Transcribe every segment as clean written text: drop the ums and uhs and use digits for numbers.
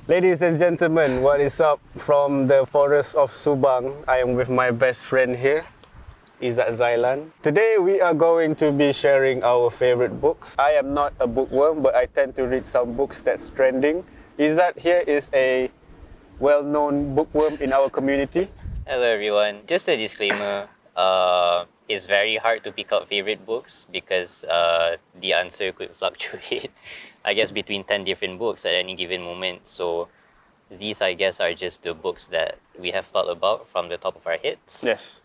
Ladies and gentlemen, what is up from the forest of Subang? I am with my best friend here, Izzat Zailan. Today we are going to be sharing our favorite books. I am not a bookworm, but I tend to read some books that's trending. Izzat here is a well-known bookworm in our community. Hello everyone. Just a disclaimer, it's very hard to pick out favorite books because the answer could fluctuate, I guess, between 10 different books at any given moment. So these, I guess, are just the books that we have thought about from the top of our heads. Yes.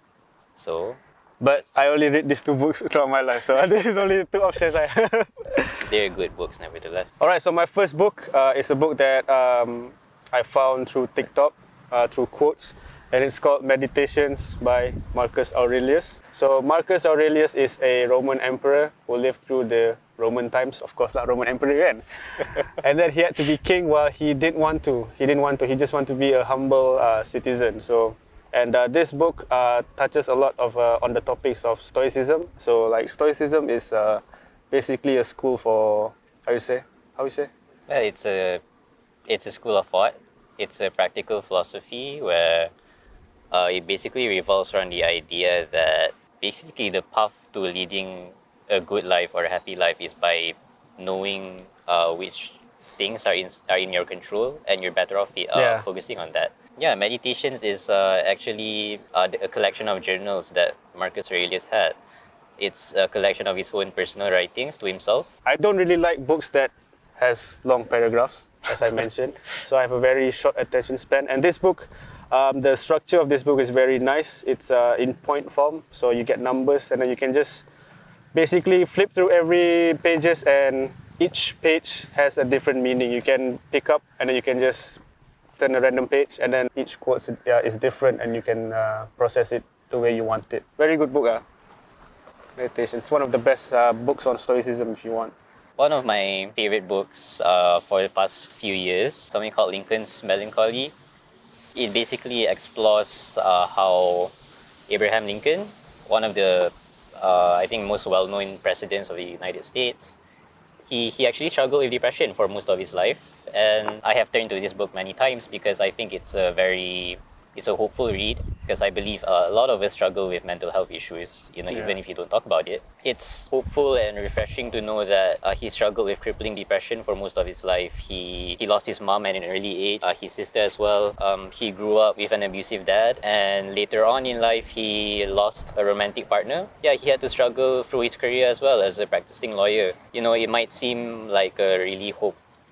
So, but I only read these two books throughout my life, so this is only two options I have. they're good books nevertheless. Alright, so my first book is a book that I found through TikTok, through quotes, and it's called Meditations by Marcus Aurelius. So Marcus Aurelius is a Roman emperor who lived through the Roman times, of course, not Roman emperor again. And then he had to be king while he didn't want to. He just wanted to be a humble citizen. So, and this book touches a lot of on the topics of Stoicism. So like Stoicism is basically a school for, how you say? Well, it's a school of thought. It's a practical philosophy where it basically revolves around the idea that basically the path to leading a good life or a happy life is by knowing which things are in your control, and you're better off focusing on that. Yeah, Meditations is actually a collection of journals that Marcus Aurelius had. It's a collection of his own personal writings to himself. I don't really like books that has long paragraphs, as I mentioned. So I have a very short attention span. And this book, the structure of this book is very nice. It's in point form, so you get numbers, and then you can just basically flip through every pages, and each page has a different meaning. You can pick up, and then you can just turn a random page, and then each quote is different, and you can process it the way you want it. Very good book, Meditations. It's one of the best books on Stoicism if you want. One of my favorite books for the past few years, something called Lincoln's Melancholy. It basically explores how Abraham Lincoln, one of the, I think, most well-known presidents of the United States, he actually struggled with depression for most of his life. And I have turned to this book many times because I think it's a hopeful read, because I believe a lot of us struggle with mental health issues, even if you don't talk about it. It's hopeful and refreshing to know that he struggled with crippling depression for most of his life. He lost his mom at an early age, his sister as well. He grew up with an abusive dad, and later on in life he lost a romantic partner. Yeah, he had to struggle through his career as well as a practicing lawyer. It might seem like a really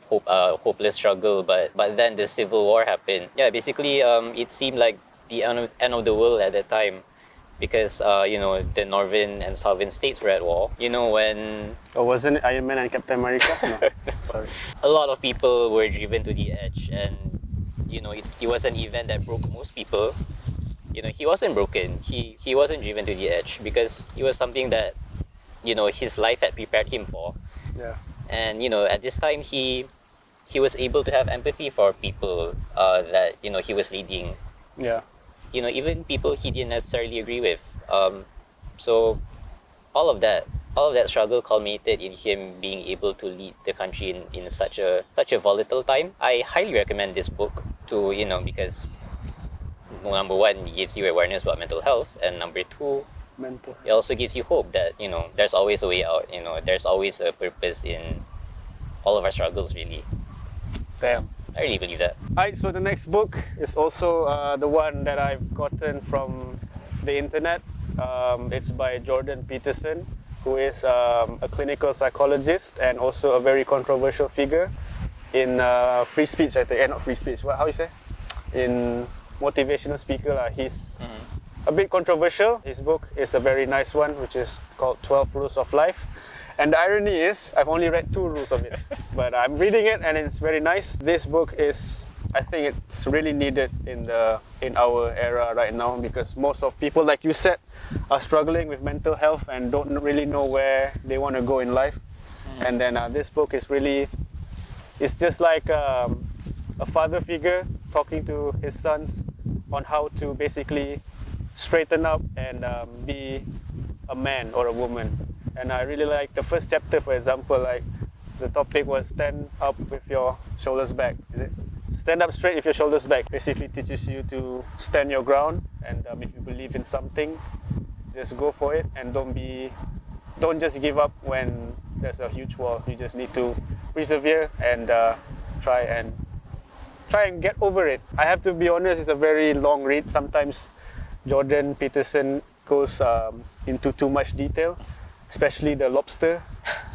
hopeless struggle, but then the Civil War happened. Yeah, basically it seemed like the end of the world at that time, because the northern and southern states were at war. When wasn't it Iron Man and Captain America? No, sorry. A lot of people were driven to the edge, and it was an event that broke most people. He wasn't broken. He wasn't driven to the edge because it was something that his life had prepared him for. Yeah. And at this time he was able to have empathy for people that he was leading. Yeah. Even people he didn't necessarily agree with. So all of that struggle culminated in him being able to lead the country in such a volatile time. I highly recommend this book to because number one, it gives you awareness about mental health, and number two, it also gives you hope that there's always a way out. There's always a purpose in all of our struggles, really. Damn. I really believe that. Alright, so the next book is also the one that I've gotten from the internet. It's by Jordan Peterson, who is a clinical psychologist and also a very controversial figure in free speech, I think. Not free speech, how you say? In motivational speaker. He's a bit controversial. His book is a very nice one, which is called 12 Rules of Life. And the irony is, I've only read 2 rules of it, but I'm reading it and it's very nice. This book is, I think it's really needed in our era right now, because most of people, like you said, are struggling with mental health and don't really know where they want to go in life. And then this book is really, it's just like a father figure talking to his sons on how to basically straighten up and be a man or a woman. And I really like the first chapter, for example, like the topic was stand up with your shoulders back, is it? stand up straight with your shoulders back. Basically teaches you to stand your ground, and if you believe in something, just go for it, and don't just give up when there's a huge wall. You just need to persevere and try and get over it. I have to be honest, it's a very long read. Sometimes Jordan Peterson goes into too much detail, especially the lobster.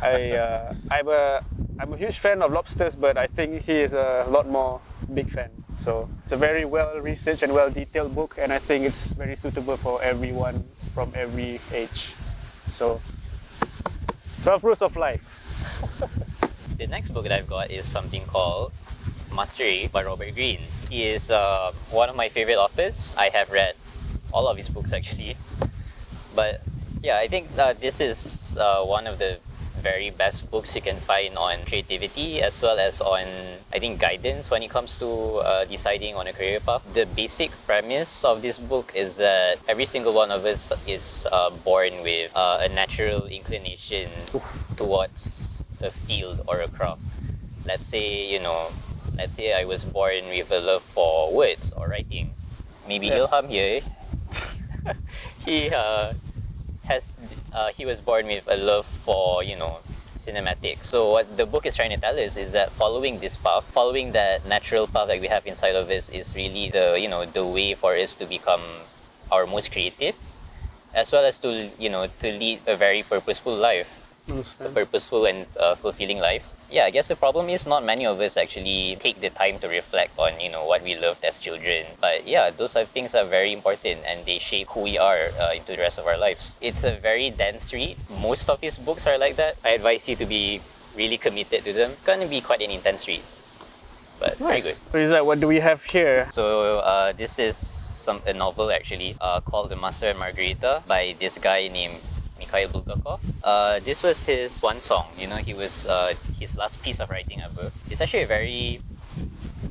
I'm a huge fan of lobsters, but I think he is a lot more big fan. So it's a very well researched and well detailed book, and I think it's very suitable for everyone from every age. So 12 Rules of Life. The next book that I've got is something called Master by Robert Greene. He is one of my favorite authors. I have read all of his books actually. But yeah, I think this is one of the very best books you can find on creativity, as well as on, I think, guidance when it comes to deciding on a career path. The basic premise of this book is that every single one of us is born with a natural inclination towards a field or a craft. Let's say I was born with a love for words or writing. Maybe Ilham here, he was born with a love for, cinematics. So what the book is trying to tell us is that following this path, following that natural path that we have inside of us, is really the way for us to become our most creative, as well as to lead a very purposeful life. A purposeful and fulfilling life. Yeah, I guess the problem is not many of us actually take the time to reflect on what we loved as children. But yeah, those are things that are very important, and they shape who we are into the rest of our lives. It's a very dense read. Most of his books are like that. I advise you to be really committed to them. It's going to be quite an intense read, but very good. So Izzat, what do we have here? So this is a novel actually called The Master Margarita by this guy named Mikhail Bulgakov. This was his one song. He was his last piece of writing ever. It's actually a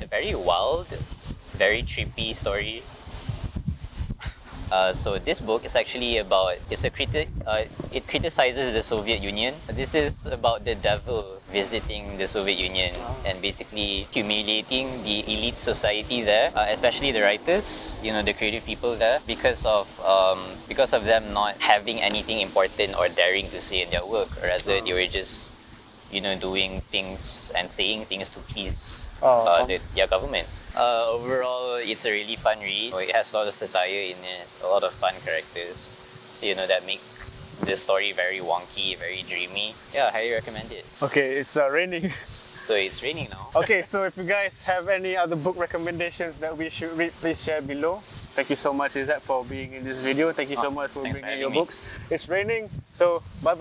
very wild, very trippy story. So this book is actually about it criticizes the Soviet Union. This is about the devil visiting the Soviet Union and basically humiliating the elite society there, especially the writers, the creative people there, because of them not having anything important or daring to say in their work, or rather they were just doing things and saying things to please their government. Overall, it's a really fun read. It has a lot of satire in it, a lot of fun characters, that make the story very wonky, very dreamy. Yeah, I highly recommend it. Okay, it's raining. So it's raining now. Okay, so if you guys have any other book recommendations that we should read, please share below. Thank you so much, Izzat, for being in this video. Thank you so much for bringing your books. It's raining, so bye-bye.